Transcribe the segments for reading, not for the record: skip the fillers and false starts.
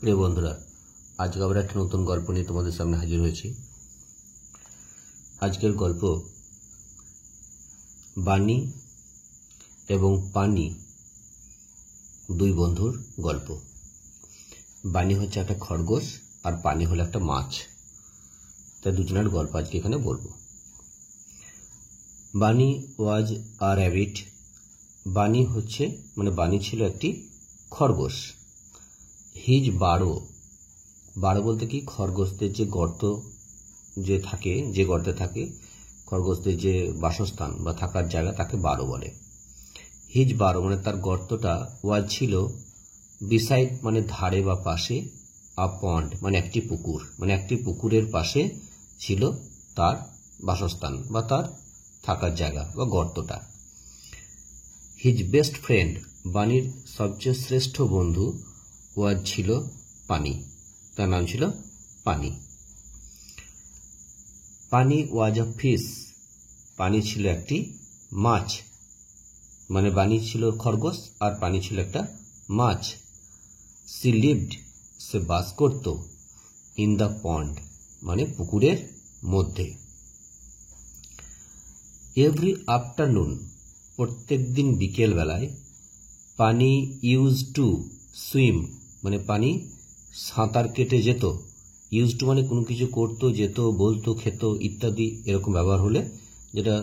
প্রিয় বন্ধুরা, আজকে আবার একটা নতুন গল্প নিয়ে তোমাদের সামনে হাজির হয়েছি। আজকের গল্প বানি এবং পানি, দুই বন্ধুর গল্প। বানি হচ্ছে একটা খরগোশ আর পানি হলো একটা মাছ। তাই দুজনের গল্প আজকে এখানে বলবো। বানি ওয়াজ আ র্যাবিট। বানি হচ্ছে বানি ছিল একটি খরগোশ। হিজ বারো বলতে কি, খরগোশদের যে গর্ত যে গর্তে থাকে খরগোশদের যে বাসস্থান বা থাকার জায়গা, তাকে বারো বলে। হিজ বারো তার গর্তটা ওয়াজ ছিল বিসাইড ধারে বা পাশে, আ পন্ড একটি পুকুর, একটি পুকুরের পাশে ছিল তার বাসস্থান বা তার থাকার জায়গা বা গর্তটা। হিজ বেস্ট ফ্রেন্ড, বানির সবচেয়ে শ্রেষ্ঠ বন্ধু ওয়াজ ছিল পানি, তার নাম ছিল পানি। পানি ওয়াজ আ ফিশ, পানি ছিল একটি মাছ। বানি ছিল খরগোশ আর পানি ছিল একটা মাছ। সি লিভড, সে বাস করত, ইন দ্য পন্ড পুকুরের মধ্যে। এভরি আফটারনুন, প্রত্যেক দিন বিকেল বেলায়, পানি ইউজ টু সুইম, পানি সাঁতার কেটে যেত। ইউজ টু কোনো কিছু করতো, যেত, বলতো, খেত ইত্যাদি এরকম ব্যবহার হলে, যেটা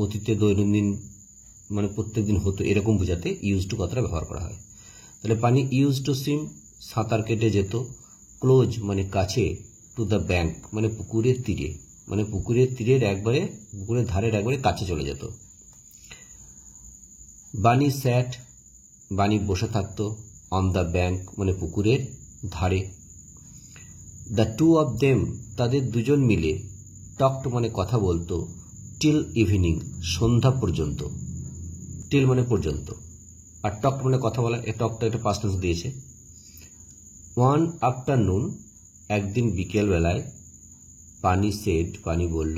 অতীতে দৈনন্দিন প্রত্যেক দিন হতো এরকম বোঝাতে ইউজ টু কথাটা ব্যবহার করা হয়। তাহলে পানি ইউজ টু সুইম, সাঁতার কেটে যেত। ক্লোজ কাছে, টু দ্য ব্যাঙ্ক পুকুরের তীরে, পুকুরের তীরের একবারে, পুকুরের ধারের একবারে কাছে চলে যেত। বানি স্যাট, বানি বসে থাকতো, অন দ্য ব্যাঙ্ক পুকুরের ধারে। দ্য টু অফ দেম, তাদের দুজন মিলে, টকড কথা বলতো, টিল ইভিনিং, সন্ধ্যা পর্যন্ত। টিল পর্যন্ত, আর টকড কথা বলা, টকটা একটা পাস্ট টেন্স দিয়েছে। ওয়ান আফটারনুন, একদিন বিকেল বেলায়, পানি সেড, পানি বলল,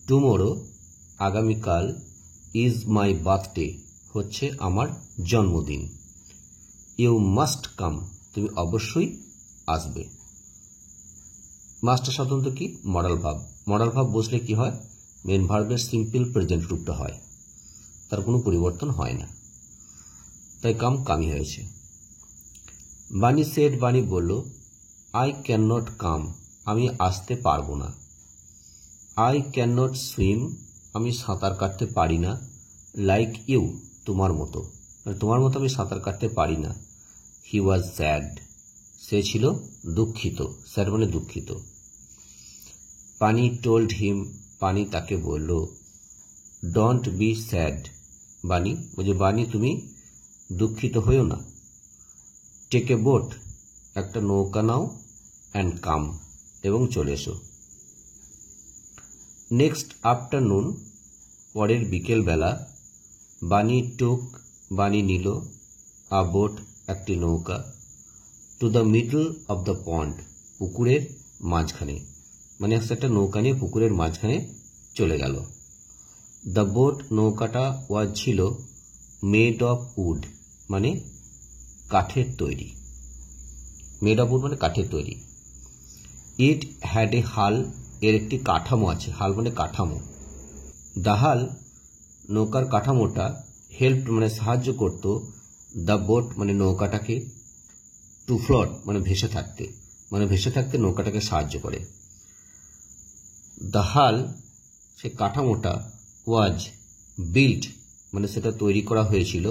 টুমোরো, আগামীকাল, ইজ মাই বার্থডে, হচ্ছে আমার জন্মদিন। ইউ মাস্ট কাম, তুমি অবশ্যই আসবে। মাস্টটা সাধারণত কি, মডাল ভার্ব। মডাল ভার্ব বসলে কি হয়, মেন ভার্বের সিম্পল প্রেজেন্ট রূপটা হয়, তার কোনো পরিবর্তন হয় না, তাই কামই হয়েছে। বানি সেড, বানি বলল, আই ক্যান নট কাম, আমি আসতে পারবো না। আই ক্যান নট সুইম, আমি সাঁতার কাটতে পারি না। লাইক ইউ, তোমার মতো, আমি সাঁতার কাটতে পারি না। হি ওয়াজ স্যাড, সে ছিল দুঃখিত। স্যাড দুঃখিত। পানি টোল্ড হিম, পানি তাকে বলল, ডোন্ট বি স্যাড, বানি বানি তুমি দুঃখিত হইও না। টেক এ বোট, একটা নৌকা নাও, অ্যান্ড কাম, এবং চলে এসো। নেক্সট আফটারনুন, পরের বিকেল বেলা, বানি টুক, বানি নিল, আ বোট, একটি নৌকা, to the middle of the pond, পুকুরের মাঝখানে, একটা নৌকা নিয়ে পুকুরের মাঝখানে চলে গেল। দ্য বোট, নৌকাটা, ওয়াজ ছিল, মেড অফ উড, কাঠের তৈরি। মেড অফ উড কাঠের তৈরি। ইট হ্যাড এ হাল, এর একটি কাঠামো আছে। হাল কাঠামো। দ্য হাল, নৌকার কাঠামোটা, হেল্প সাহায্য করত, দ্য বোট নৌকাটাকে, টু ফ্লোট ভেসে থাকতে, ভেসে থাকতে নৌকাটাকে সাহায্য করে। দ্য হাল, সে কাঠামোটা, ওয়াজ বিল্ট সেটা তৈরি করা হয়েছিল,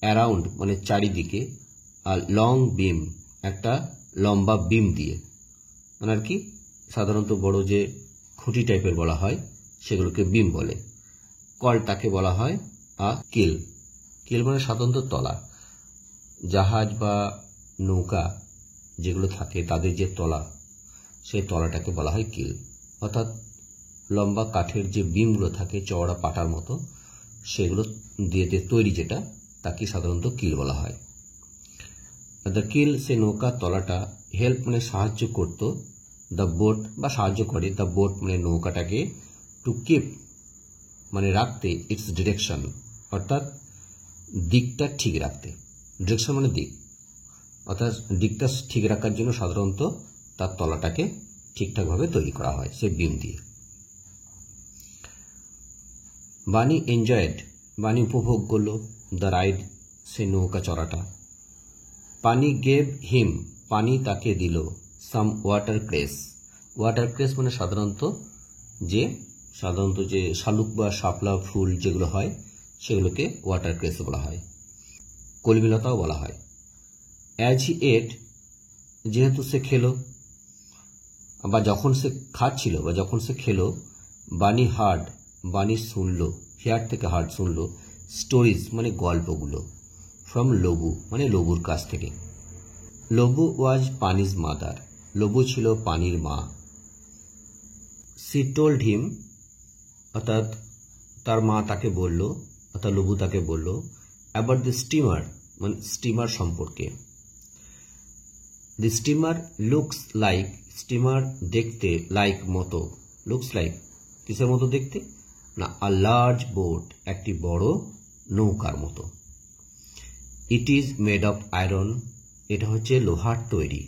অ্যারাউন্ড চারিদিকে, আর লং বিম, একটা লম্বা বিম দিয়ে, আর কি সাধারণত বড় যে খুঁটি টাইপের বলা হয় সেগুলোকে বিম বলে। কলটাকে বলা হয় আ কিল। কিল সাধারণত তলা। জাহাজ বা নৌকা যেগুলো থাকে তাদের যে তলা, সেই তলাটাকে বলা হয় কিল। অর্থাৎ লম্বা কাঠের যে বিমগুলো থাকে চওড়া পাটার মতো, সেগুলো দিয়ে তৈরি যেটা, তাকে সাধারণত কিল বলা হয়। দ্য কিল, সে নৌকার তলাটা, হেল্প সাহায্য করত, দ্য বোট বা সাহায্য করে, দ্য বোট নৌকাটাকে, টু কিপ রাখতে, ইটস ডিরেকশন, অর্থাৎ দিকটা ঠিক রাখতে। ডিরেকশন দিক, অর্থাৎ দিকটা ঠিক রাখার জন্য সাধারণত তার তলাটাকে ঠিকঠাকভাবে তৈরি করা হয় সে বিম দিয়ে। বানি এনজয়েড, বানি উপভোগ করলো দ্য রাইড, সে নৌকা চড়াটা। পানি গেভ হিম, পানি তাকে দিল some water craze. Water craze মানে সাধারণত যে শালুক বা শাপলা ফুল যেগুলো হয় সেগুলোকে ওয়াটার ক্রেস বলা হয়, কলমিলতাও বলা হয়। অ্যাজ হি এট, যেহেতু সে খেলো বা যখন সে খাচ্ছিল বা যখন সে খেলো, বানি হার্ড, বানি শুনলো, হিয়ার থেকে হার্ড শুনলো, স্টোরিজ মানে গল্পগুলো, ফ্রম লবু মানে লবুর কাছ থেকে। লবু ওয়াজ পানিজ মাদার, লবু ছিল পানির মা। সি টোল্ড হিম, অর্থাৎ তার মা তাকে বলল, অর্থাৎ লবু তাকে বলল, অ্যাবাউট দ্য স্টিমার মানে স্টিমার সম্পর্কে। দি স্টিমার লুকস লাইক, স্টিমার দেখতে লাইক মতো, লুকস লাইক কিসের মতো দেখতে না, আ লার্জ বোট একটি বড় নৌকার মতো। ইট ইজ মেড অফ আয়রন, এটা হচ্ছে লোহার তৈরি।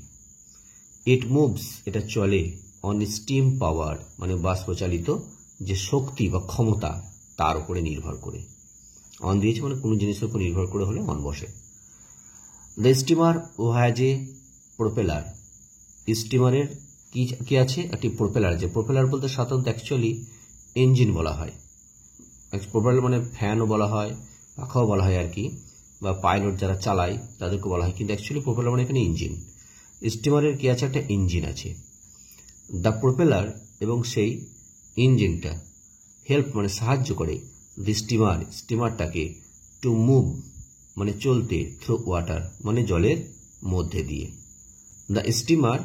ইট মুভস, এটা চলে, অন স্টিম পাওয়ার মানে বাষ্পচালিত যে শক্তি বা ক্ষমতা তার উপরে নির্ভর করে। অন দিয়েছে মানে কোনো জিনিসের উপর নির্ভর করে হলে অন বসে। দ্য স্টিমার ও হ্যাজ এ প্রোপেলার, স্টিমারের কি আছে, একটি প্রোপেলার আছে। প্রোপেলার বলতে সাধারণত অ্যাকচুয়ালি ইঞ্জিন বলা হয়। প্রোপেলার মানে ফ্যানও বলা হয়, পাখাও বলা হয় আর কি, বা পাইলট যারা চালায় তাদেরকে বলা হয়, কিন্তু অ্যাকচুয়ালি প্রোপেলার মানে এখানে ইঞ্জিন। স্টিমারের কি আছে, একটা ইঞ্জিন আছে। দ্য প্রোপেলার এবং সেই ইঞ্জিনটা হেল্প মানে সাহায্য করে দি স্টিমার স্টিমারটাকে টু মুভ মানে চলতে, থ্রু ওয়াটার মানে জলের মধ্যে দিয়ে। দ্য স্টিমার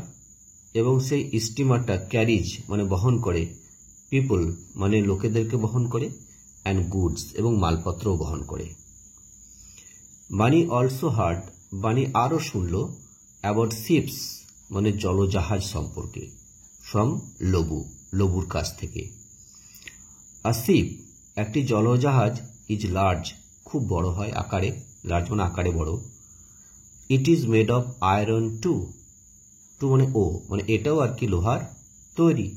এবং সেই স্টিমারটা ক্যারিজ মানে বহন করে, পিপল মানে লোকেদেরকে বহন করে, অ্যান্ড গুডস এবং মালপত্রও বহন করে। বানি অলসো হার্ড, বানি আরও শুনল, অ্যাবাউট শিপস মানে জলজাহাজ সম্পর্কে, ফ্রম লবু লবুর কাছ থেকে। আ শিপ একটি জলজাহাজ, ইজ লার্জ খুব বড় হয় আকারে, লার্জ মানে আকারে বড়। It is made of iron too, too মানে ও মানে এটাও আর কি লোহার তৈরি।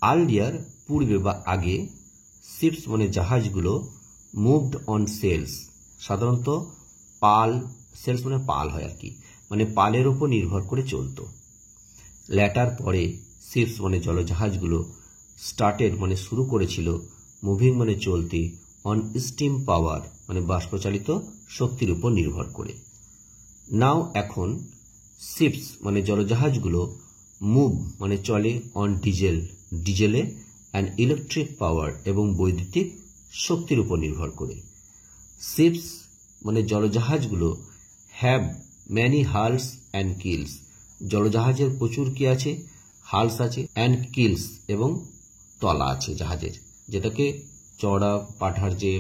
আর্লিয়ার পূর্বে বা আগে, শিপস মানে জাহাজগুলো, মুভড অন সেলস সাধারণত পাল, সেলস মানে পাল হয় আর কি, মানে পালের ওপর নির্ভর করে চলত। ল্যাটার পরে শিপস মানে জলজাহাজগুলো, স্টার্টেড মানে শুরু করেছিল, মুভিং মানে চলতে, অন স্টিম পাওয়ার মানে বাষ্পচালিত শক্তির উপর নির্ভর করে। নাও এখন, শিপস মানে জলজাহাজগুলো, মুভ মানে চলে, অন ডিজেল ডিজেলে, অ্যান্ড ইলেকট্রিক পাওয়ার এবং বৈদ্যুতিক শক্তির উপর নির্ভর করে। শিপস মানে জলজাহাজগুলো, have many hulls and keels, জলজাহাজের প্রচুর কি আছে, হালস আছে, অ্যান্ড কিলস এবং তলা আছে জাহাজের, যেটাকে চড়া পাটার যে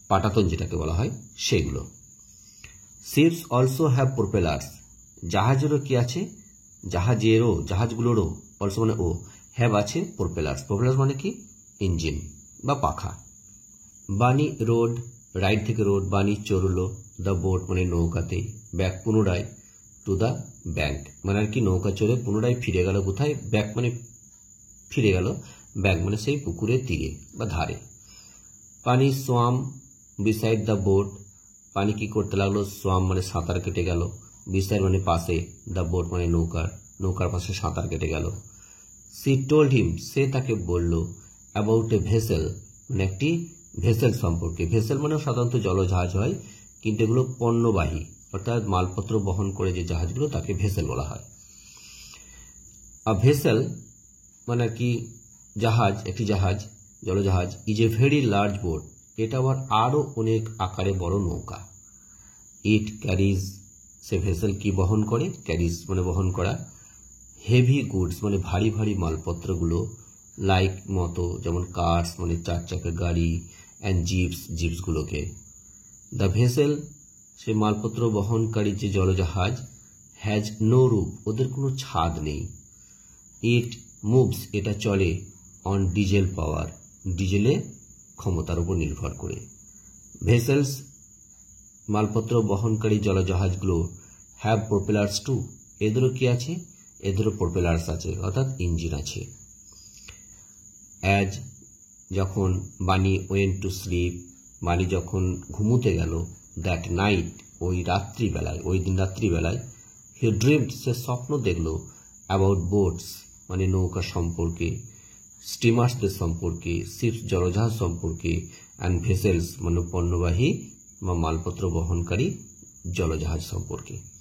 পাটাতন যেটাকে বলা হয় সেগুলো। শিপস অলসো হ্যাভ প্রোপেলার্স, জাহাজেরও কি আছে, জাহাজগুলোরও অলসো মানে ও, হ্যাভ আছে প্রোপেলার্স, প্রোপেলার্স মানে কি ইঞ্জিন বা পাখা। বানি রোড, রাইড থেকে রোড, বানি চড়লো, দ্য বোট মানে নৌকাতে, ব্যাক পুনরায়, টু দ্য ব্যাঙ্ক মানে আর কি নৌকা চড়ে পুনরায় ফিরে গেল কোথায়, ব্যাক মানে ফিরে গেল, ব্যাঙ্ক মানে সেই পুকুরের তীরে বা ধারে। পানি সোয়াম বিসাইড দ্য বোট, পানি কি করতে লাগলো, সোয়াম মানে সাঁতার কেটে গেল, বিসাইড মানে পাশে, দ্য বোট মানে নৌকার পাশে সাঁতার কেটে গেল। সি টোল্ড হিম, সে তাকে বলল, অ্যাবাউট এ ভেসেল মানে একটি ভেসেল সম্পর্কে। ভেসেল মানে সাধারণত জলজাহাজ হয়, কিন্তু এগুলো পণ্যবাহী অর্থাৎ মালপত্র বহন করে যে জাহাজগুলো তাকে ভেসেল বলা হয়। আর ভেসেল মানে কি জাহাজ, একটি জাহাজ, জলজাহাজ। Is a very large boat, এটা আবার আরো অনেক আকারে বড় নৌকা। ইট ক্যারিজ, সে ভেসেল কি বহন করে, ক্যারিজ মানে বহন করা, হেভি গুডস মানে ভারী ভারী মালপত্রগুলো, লাইক মতো, যেমন কার্স মানে চার চাকার গাড়ি, অ্যান্ড জিপসগুলোকে। দ্য ভেসেল সে মালপত্র বহনকারী যে জলজাহাজ, হ্যাজ নো রুফ ওদের কোনো ছাদ নেই। ইট মুভস এটা চলে, অন ডিজেল পাওয়ার ডিজেলে ক্ষমতার উপর নির্ভর করে। ভেসেলস মালপত্র বহনকারী জলজাহাজগুলো হ্যাভ প্রোপেলার্স টু, এদেরও কি আছে? এদেরও প্রোপেলার্স আছে, অর্থাৎ ইঞ্জিন আছে। অ্যাজ, যখন বানি ওয়েন্ট টু স্লিপ, বানি যখন ঘুমুতে গেল, দ্যাট নাইট, ওই রাত্রিবেলায়, ওই দিন রাত্রিবেলায়, হি ড্রিমড, সে স্বপ্ন দেখল, অ্যাবাউট বোটস মানে নৌকা সম্পর্কে, স্টিমার্সদের সম্পর্কে, শিপস জলজাহাজ সম্পর্কে, অ্যান্ড ভেসেলস মানে পণ্যবাহী বা মালপত্র বহনকারী জলজাহাজ সম্পর্কে।